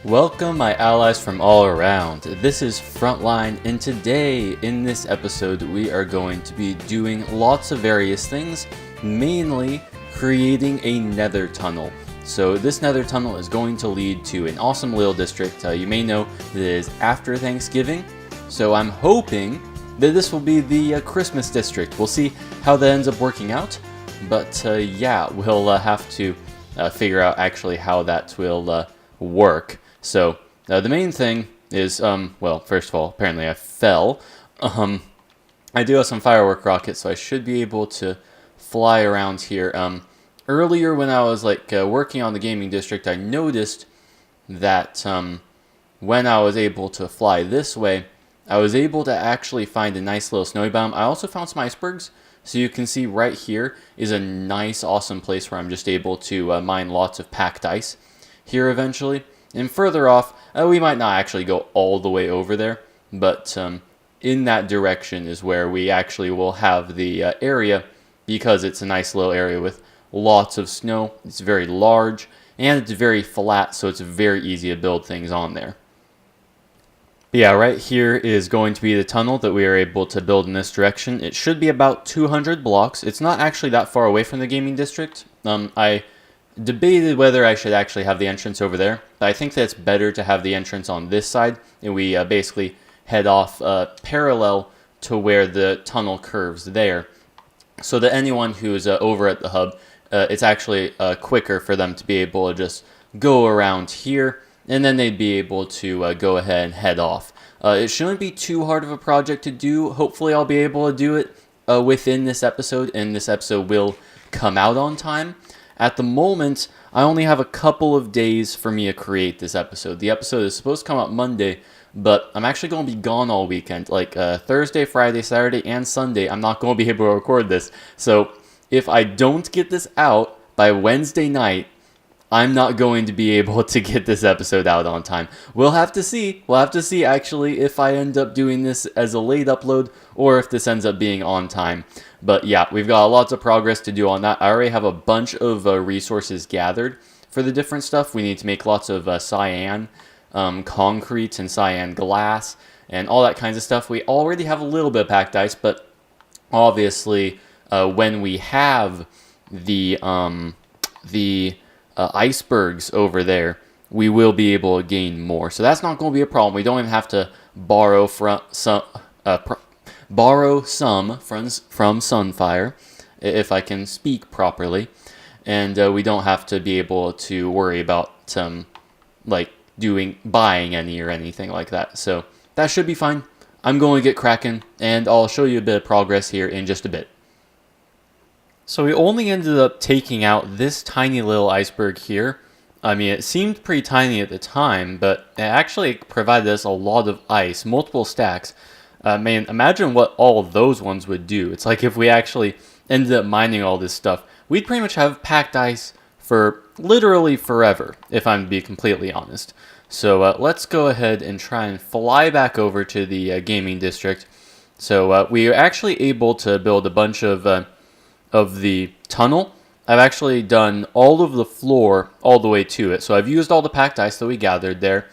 Welcome my allies from all around. This is Frontline, and today in this episode we are going to be doing lots of various things, mainly creating a nether tunnel. So this nether tunnel is going to lead to an awesome little district. You may know that it is after Thanksgiving, so I'm hoping that this will be the Christmas district. We'll see how that ends up working out, but yeah, we'll have to figure out actually how that will work. So, the main thing is, well, first of all, apparently I fell. I do have some firework rockets, so I should be able to fly around here. Earlier when I was, working on the gaming district, I noticed that, when I was able to fly this way, I was able to actually find a nice little snowy biome. I also found some icebergs, so you can see right here is a nice, awesome place where I'm just able to mine lots of packed ice here eventually. And further off, we might not actually go all the way over there, but in that direction is where we actually will have the area, because it's a nice little area with lots of snow. It's very large, and it's very flat, so it's very easy to build things on there. But yeah, right here is going to be the tunnel that we are able to build in this direction. It should be about 200 blocks. It's not actually that far away from the gaming district. I debated whether I should actually have the entrance over there, but I think that it's better to have the entrance on this side, and we basically head off parallel to where the tunnel curves there, so that anyone who's over at the hub, it's actually quicker for them to be able to just go around here, and then they'd be able to go ahead and head off. It shouldn't be too hard of a project to do. Hopefully I'll be able to do it within this episode, and this episode will come out on time. At the moment, I only have a couple of days for me to create this episode. The episode is supposed to come out Monday, but I'm actually going to be gone all weekend. Thursday, Friday, Saturday, and Sunday, I'm not going to be able to record this. So if I don't get this out by Wednesday night, I'm not going to be able to get this episode out on time. We'll have to see. We'll have to see, actually, if I end up doing this as a late upload or if this ends up being on time. But yeah, we've got lots of progress to do on that. I already have a bunch of resources gathered for the different stuff. We need to make lots of cyan concrete and cyan glass and all that kinds of stuff. We already have a little bit of packed ice, but obviously when we have the icebergs over there, we will be able to gain more. So that's not going to be a problem. We don't even have to borrow from some from Sunfire, if I can speak properly, and we don't have to be able to worry about buying any or anything like that. So that should be fine. I'm going to get cracking, and I'll show you a bit of progress here in just a bit. So we only ended up taking out this tiny little iceberg here. I mean, it seemed pretty tiny at the time, but it actually provided us a lot of ice, multiple stacks. Man, imagine what all those ones would do. It's like if we actually ended up mining all this stuff, we'd pretty much have packed ice for literally forever, if I'm to be completely honest. So let's go ahead and try and fly back over to the gaming district. So we are actually able to build a bunch of the tunnel. I've actually done all of the floor all the way to it. So I've used all the packed ice that we gathered there,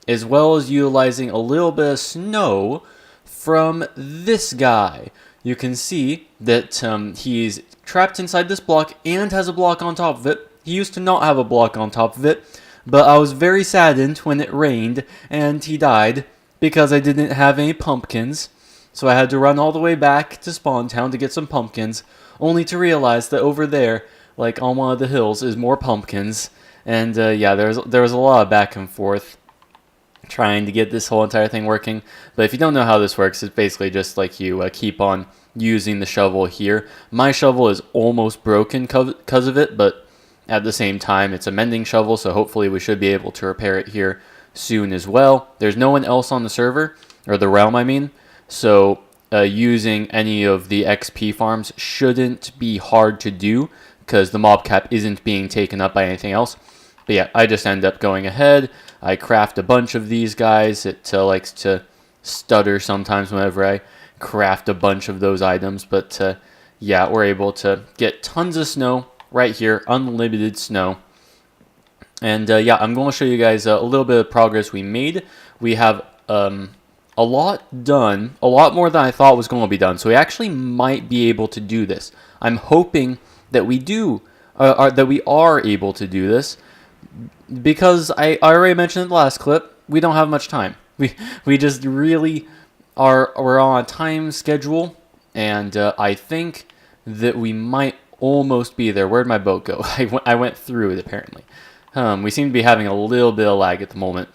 as well as utilizing a little bit of snow from this guy. You can see that he's trapped inside this block and has a block on top of it. He used to not have a block on top of it, but I was very saddened when it rained and he died because I didn't have any pumpkins. So I had to run all the way back to Spawn Town to get some pumpkins, only to realize that over there, like on one of the hills, is more pumpkins. And yeah, there was a lot of back and forth trying to get this whole entire thing working. But if you don't know how this works, it's basically just like you keep on using the shovel here. My shovel is almost broken because of it, but at the same time, it's a mending shovel, so hopefully we should be able to repair it here soon as well. There's no one else on the server, or the realm I mean, so using any of the XP farms shouldn't be hard to do because the mob cap isn't being taken up by anything else. But yeah, I just end up going ahead. I craft a bunch of these guys. It likes to stutter sometimes whenever I craft a bunch of those items. But yeah, we're able to get tons of snow right here, unlimited snow. And yeah, I'm going to show you guys a little bit of progress we made. We have a lot done, a lot more than I thought was going to be done. So we actually might be able to do this. I'm hoping that we do, that we are able to do this, because I already mentioned in the last clip, we don't have much time. We just really we're on a time schedule, and I think that we might almost be there. Where'd my boat go? I went through it apparently. We seem to be having a little bit of lag at the moment.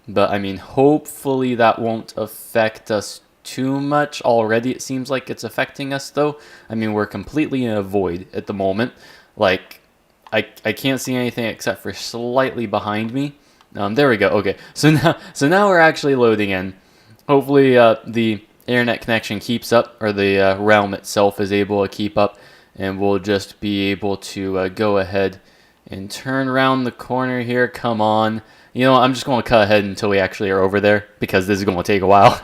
But, I mean, hopefully that won't affect us too much. Already it seems like it's affecting us, though. I mean, we're completely in a void at the moment. Like, I can't see anything except for slightly behind me. There we go. Okay, so now we're actually loading in. Hopefully the internet connection keeps up, or the realm itself is able to keep up, and we'll just be able to go ahead and turn around the corner here. Come on. You know, I'm just going to cut ahead until we actually are over there, because this is going to take a while.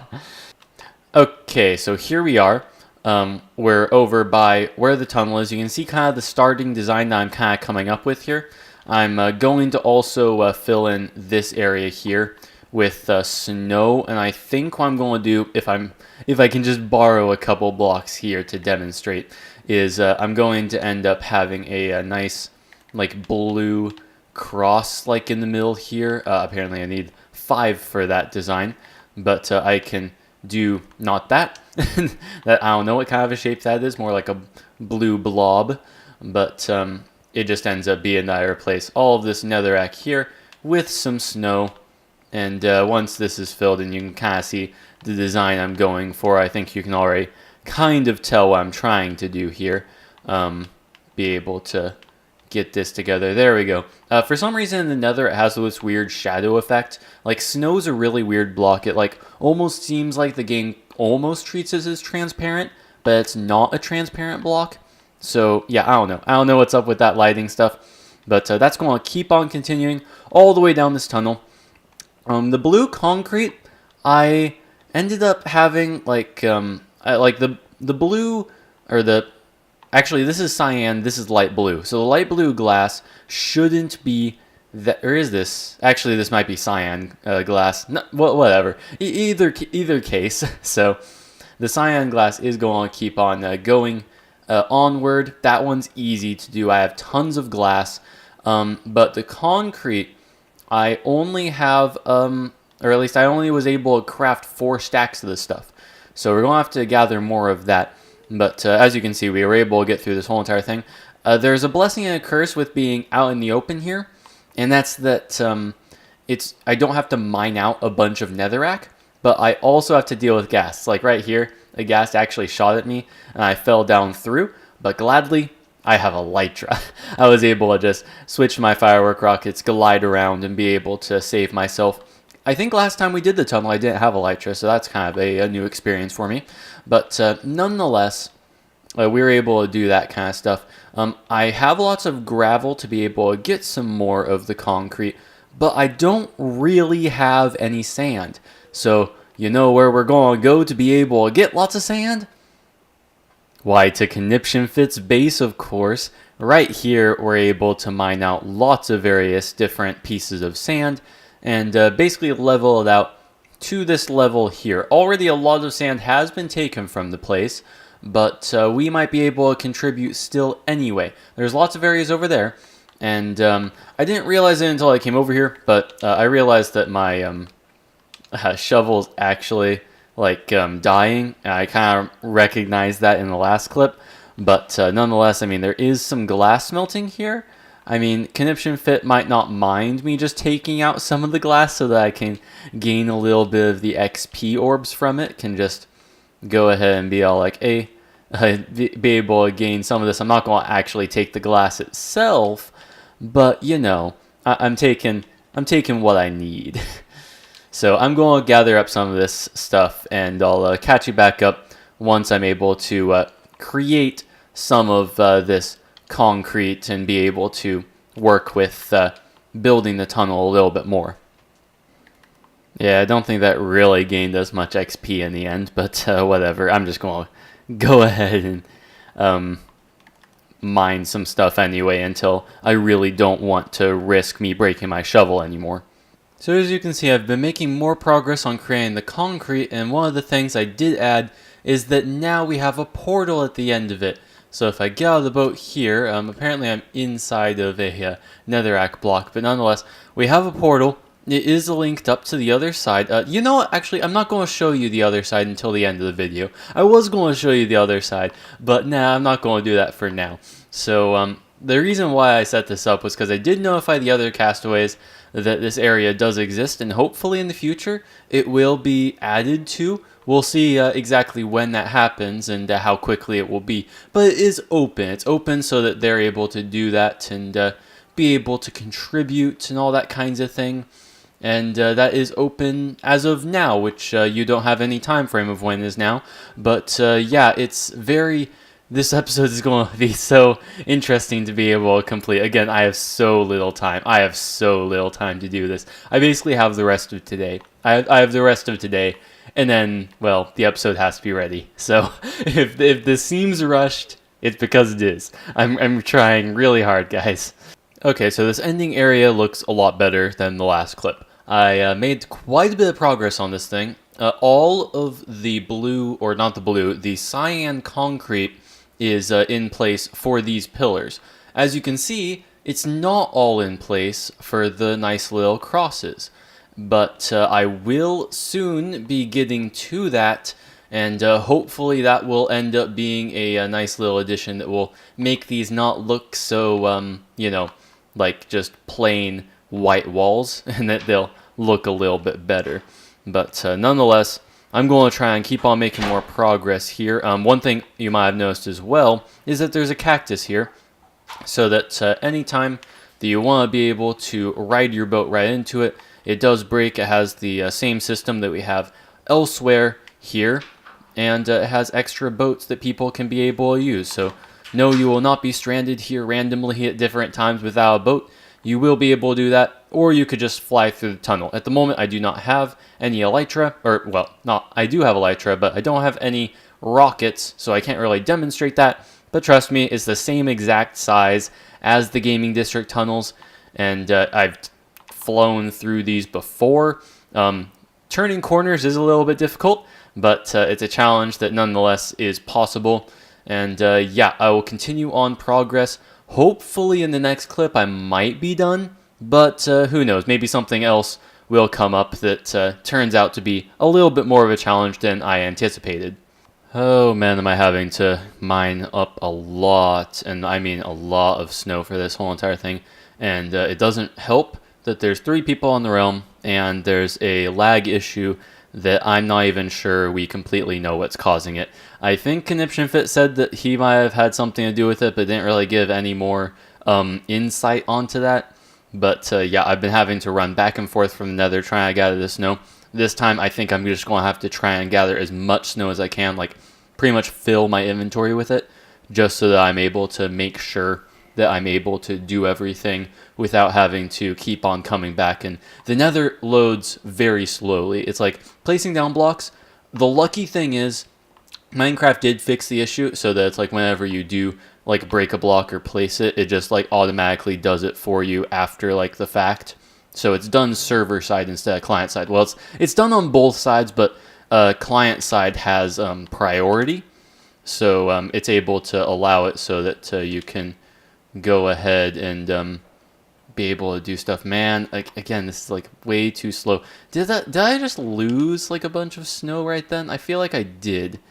Okay, so here we are. We're over by where the tunnel is. You can see kind of the starting design that I'm kind of coming up with here. I'm going to also fill in this area here with snow, and I think what I'm going to do, if I can just borrow a couple blocks here to demonstrate, is I'm going to end up having a nice like blue cross like in the middle here. Apparently I need 5 for that design, but I can do not that. That, I don't know what kind of a shape that is, more like a blue blob, but it just ends up being that I replace all of this netherrack here with some snow, and once this is filled and you can kind of see the design I'm going for, I think you can already kind of tell what I'm trying to do here. Be able to get this together. There we go. For some reason in the nether it has this weird shadow effect. Like, snow's a really weird block. It like almost seems like the game almost treats it as transparent, but it's not a transparent block. So yeah, I don't know. I don't know what's up with that lighting stuff, but that's going to keep on continuing all the way down this tunnel. The blue concrete, I ended up having like the blue, or the, actually, this is cyan, this is light blue. So the light blue glass shouldn't be that, or is this? Actually, this might be cyan glass. No, whatever. Either case. So the cyan glass is going to keep on going onward. That one's easy to do. I have tons of glass. But the concrete, I only have, or at least I only was able to craft 4 stacks of this stuff. So we're going to have to gather more of that. But as you can see, we were able to get through this whole entire thing. There's a blessing and a curse with being out in the open here, and that's that I don't have to mine out a bunch of netherrack, but I also have to deal with ghast. Like right here, a ghast actually shot at me, and I fell down through, but gladly, I have elytra. I was able to just switch my firework rockets, glide around, and be able to save myself. I think last time we did the tunnel, I didn't have elytra, so that's kind of a new experience for me. But nonetheless, we were able to do that kind of stuff. I have lots of gravel to be able to get some more of the concrete, but I don't really have any sand. So, you know where we're going to go to be able to get lots of sand? Why, to KunipshunFit's base, of course. Right here, we're able to mine out lots of various different pieces of sand, and basically level it out to this level here. Already a lot of sand has been taken from the place, but we might be able to contribute still anyway. There's lots of areas over there, and I didn't realize it until I came over here, but I realized that my shovel's actually like dying. I kind of recognized that in the last clip, but nonetheless, I mean, there is some glass smelting here. I mean, KunipshunFit might not mind me just taking out some of the glass so that I can gain a little bit of the XP orbs from it. Can just go ahead and be all like, hey, be able to gain some of this. I'm not going to actually take the glass itself, but you know, I'm taking what I need. So I'm going to gather up some of this stuff, and I'll catch you back up once I'm able to create some of this concrete and be able to work with building the tunnel a little bit more. Yeah, I don't think that really gained us much XP in the end, but whatever. I'm just going to go ahead and mine some stuff anyway until I really don't want to risk me breaking my shovel anymore. So as you can see, I've been making more progress on creating the concrete, and one of the things I did add is that now we have a portal at the end of it. So if I get out of the boat here, apparently I'm inside of a netherrack block, but nonetheless, we have a portal. It is linked up to the other side. You know what? Actually, I'm not going to show you the other side until the end of the video. I was going to show you the other side, but nah, I'm not going to do that for now. So the reason why I set this up was because I did notify the other castaways that this area does exist, and hopefully in the future it will be added to. We'll see exactly when that happens and how quickly it will be. But it is open. It's open so that they're able to do that and be able to contribute and all that kinds of thing. And that is open as of now, which you don't have any time frame of when it is now. But yeah, it's very... This episode is going to be so interesting to be able to complete. Again, I have so little time. I have so little time to do this. I basically have the rest of today. I have the rest of today. And then, well, the episode has to be ready. So if this seems rushed, it's because it is. I'm trying really hard, guys. Okay, so this ending area looks a lot better than the last clip. I made quite a bit of progress on this thing. All of the blue, or not the blue, the cyan concrete is in place for these pillars. As you can see, it's not all in place for the nice little crosses. But I will soon be getting to that, and hopefully that will end up being a nice little addition that will make these not look so, you know, like just plain white walls, and that they'll look a little bit better. But nonetheless, I'm going to try and keep on making more progress here. One thing you might have noticed as well is that there's a cactus here, so that anytime that you want to be able to ride your boat right into it, it does break. It has the same system that we have elsewhere here, and it has extra boats that people can be able to use. So no, you will not be stranded here randomly at different times without a boat. You will be able to do that, or you could just fly through the tunnel. At the moment, I do not have any elytra, or, well, I do have elytra, but I don't have any rockets, so I can't really demonstrate that. But trust me, it's the same exact size as the Gaming District tunnels, and I've flown through these before. Turning corners is a little bit difficult, but it's a challenge that nonetheless is possible. And yeah, I will continue on progress. Hopefully in the next clip I might be done, but who knows, maybe something else will come up that turns out to be a little bit more of a challenge than I anticipated. Oh man, am I having to mine up a lot, and I mean a lot of snow for this whole entire thing. And it doesn't help that there's 3 people on the realm, and there's a lag issue that I'm not even sure we completely know what's causing it. I think KunipshunFit said that he might have had something to do with it, but didn't really give any more insight onto that. But yeah, I've been having to run back and forth from the nether trying to gather the snow. This time I think I'm just going to have to try and gather as much snow as I can, like pretty much fill my inventory with it, just so that I'm able to make sure that I'm able to do everything without having to keep on coming back. And the nether loads very slowly. It's like placing down blocks. The lucky thing is Minecraft did fix the issue so that it's like whenever you do like break a block or place it, it just like automatically does it for you after like the fact. So it's done server side instead of client side. Well, it's done on both sides, but client side has priority. So it's able to allow it so that you can go ahead and be able to do stuff. Man, like again, this is like way too slow. Did I just lose like a bunch of snow right then? I feel like I did.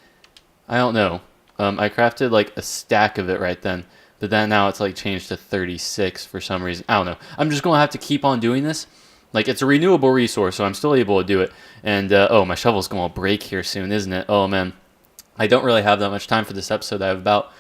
I don't know. I crafted like a stack of it right then, but then now it's like changed to 36 for some reason. I don't know. I'm just gonna have to keep on doing this. Like it's a renewable resource, so I'm still able to do it. And oh, my shovel's gonna break here soon, isn't it? Oh man, I don't really have that much time for this episode. I have about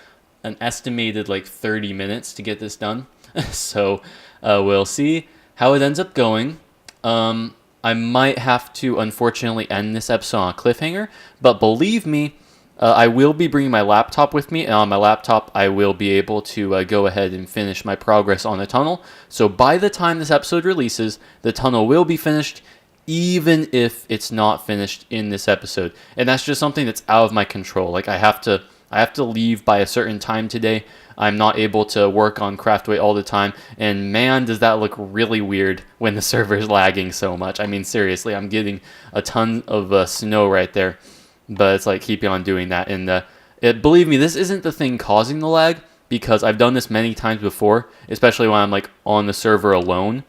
an estimated like 30 minutes to get this done. So we'll see how it ends up going. I might have to unfortunately end this episode on a cliffhanger, but believe me, I will be bringing my laptop with me, and on my laptop I will be able to go ahead and finish my progress on the tunnel. So by the time this episode releases, the tunnel will be finished, even if it's not finished in this episode. And that's just something that's out of my control. Like I have to I have to leave by a certain time today. I'm not able to work on Craftaway all the time, and man, does that look really weird when the server is lagging so much. I mean, seriously, I'm getting a ton of snow right there, but it's like keeping on doing that. And believe me, this isn't the thing causing the lag, because I've done this many times before, especially when I'm like on the server alone,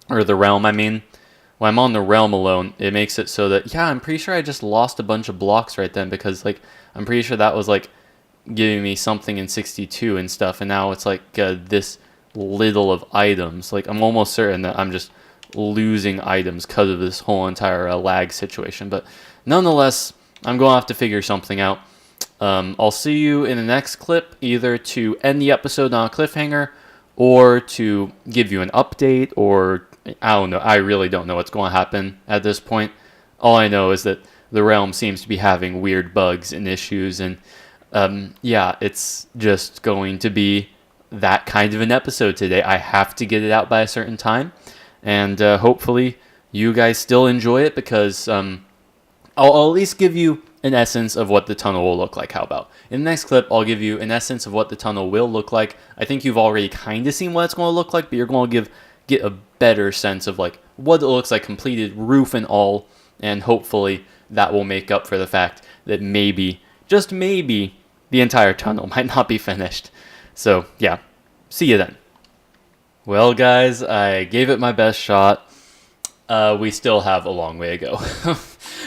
or the realm, I mean. When I'm on the realm alone, it makes it so that, yeah, I'm pretty sure I just lost a bunch of blocks right then, because like I'm pretty sure that was like giving me something in 62 and stuff, and now it's like this little of items. Like I'm almost certain that I'm just losing items because of this whole entire lag situation. But nonetheless, I'm going to have to figure something out. I'll see you in the next clip, either to end the episode on a cliffhanger, or to give you an update, or I don't know. I really don't know what's going to happen at this point. All I know is that the realm seems to be having weird bugs and issues, and yeah, it's just going to be that kind of an episode today. I have to get it out by a certain time, and hopefully you guys still enjoy it, because I'll at least give you an essence of what the tunnel will look like. How about in the next clip, I'll give you an essence of what the tunnel will look like. I think you've already kind of seen what it's going to look like, but you're going to get a better sense of like what it looks like, completed, roof and all, and hopefully that will make up for the fact that maybe, just maybe, the entire tunnel might not be finished. So yeah, see you then. Well guys, I gave it my best shot. We still have a long way to go.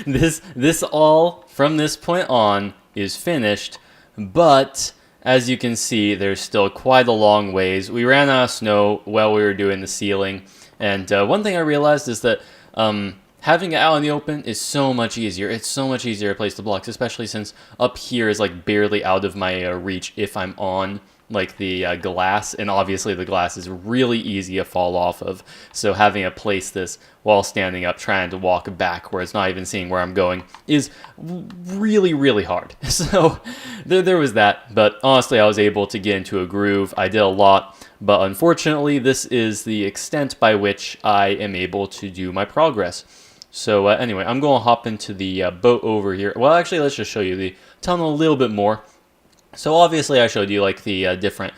This all from this point on is finished, but as you can see, there's still quite a long ways. We ran out of snow while we were doing the ceiling, and one thing I realized is that having it out in the open is so much easier. It's so much easier to place the blocks, especially since up here is like barely out of my reach if I'm on like the glass, and obviously the glass is really easy to fall off of. So having to place this while standing up, trying to walk backwards, not even seeing where I'm going, is really, really hard. So there was that, but honestly I was able to get into a groove. I did a lot, but unfortunately this is the extent by which I am able to do my progress. So anyway, I'm going to hop into the boat over here. Well, actually, let's just show you the tunnel a little bit more. So obviously I showed you like the different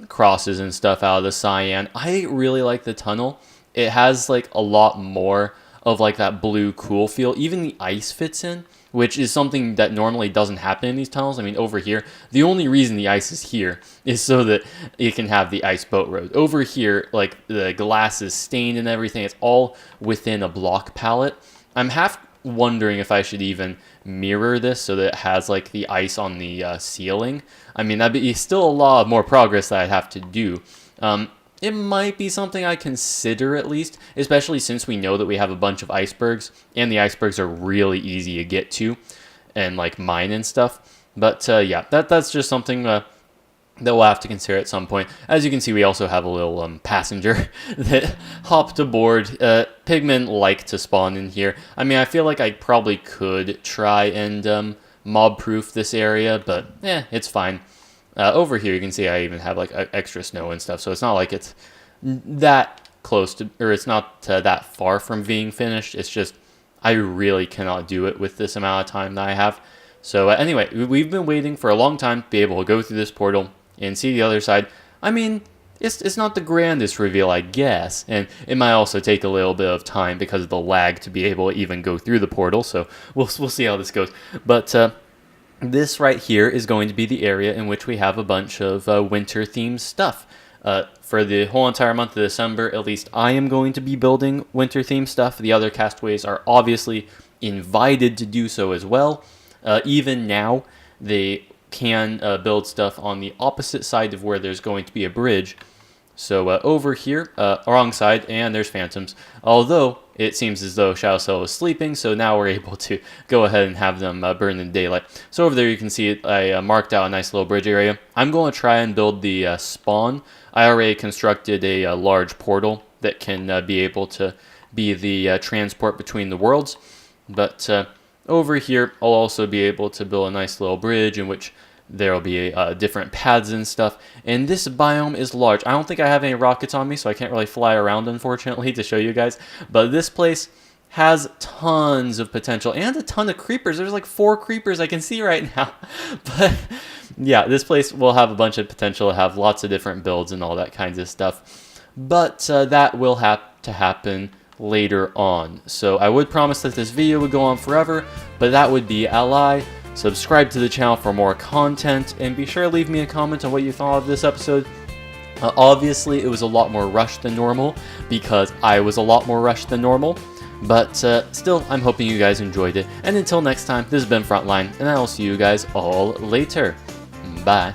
crosses and stuff out of the cyan. I really like the tunnel. It has like a lot more of like that blue cool feel. Even the ice fits in, which is something that normally doesn't happen in these tunnels. I mean, over here, the only reason the ice is here is so that you can have the ice boat road. Over here, like the glass is stained and everything. It's all within a block palette. I'm half wondering if I should even mirror this so that it has like the ice on the ceiling. I mean, that'd be still a lot more progress that I'd have to do. It might be something I consider at least, especially since we know that we have a bunch of icebergs, and the icebergs are really easy to get to and like mine and stuff. But yeah, that's just something that we'll have to consider at some point. As you can see, we also have a little passenger that hopped aboard. Pigmen like to spawn in here. I mean, I feel like I probably could try and mob-proof this area, but it's fine. Over here, you can see I even have like extra snow and stuff, so it's not like it's that close to, or it's not that far from being finished. It's just I really cannot do it with this amount of time that I have. So anyway, we've been waiting for a long time to be able to go through this portal and see the other side. I mean, it's not the grandest reveal, I guess, and it might also take a little bit of time because of the lag to be able to even go through the portal, so we'll see how this goes. But this right here is going to be the area in which we have a bunch of winter-themed stuff. For the whole entire month of December, at least I am going to be building winter-themed stuff. The other castaways are obviously invited to do so as well. Even now, they can build stuff on the opposite side of where there's going to be a bridge. So over here, wrong side, and there's phantoms. Although it seems as though Shadowcell is sleeping, so now we're able to go ahead and have them burn in daylight. So over there you can see I marked out a nice little bridge area. I'm going to try and build the spawn. I already constructed a large portal that can be able to be the transport between the worlds. But over here I'll also be able to build a nice little bridge in which there will be different paths and stuff. And this biome is large. I don't think I have any rockets on me, so I can't really fly around, unfortunately, to show you guys. But this place has tons of potential and a ton of creepers. There's like 4 creepers I can see right now. But yeah, this place will have a bunch of potential, have lots of different builds and all that kinds of stuff. But that will have to happen later on. So I would promise that this video would go on forever, but that would be a lie. Subscribe to the channel for more content, and be sure to leave me a comment on what you thought of this episode. Obviously, it was a lot more rushed than normal, because I was a lot more rushed than normal. But still, I'm hoping you guys enjoyed it. And until next time, this has been Frontline, and I'll see you guys all later. Bye.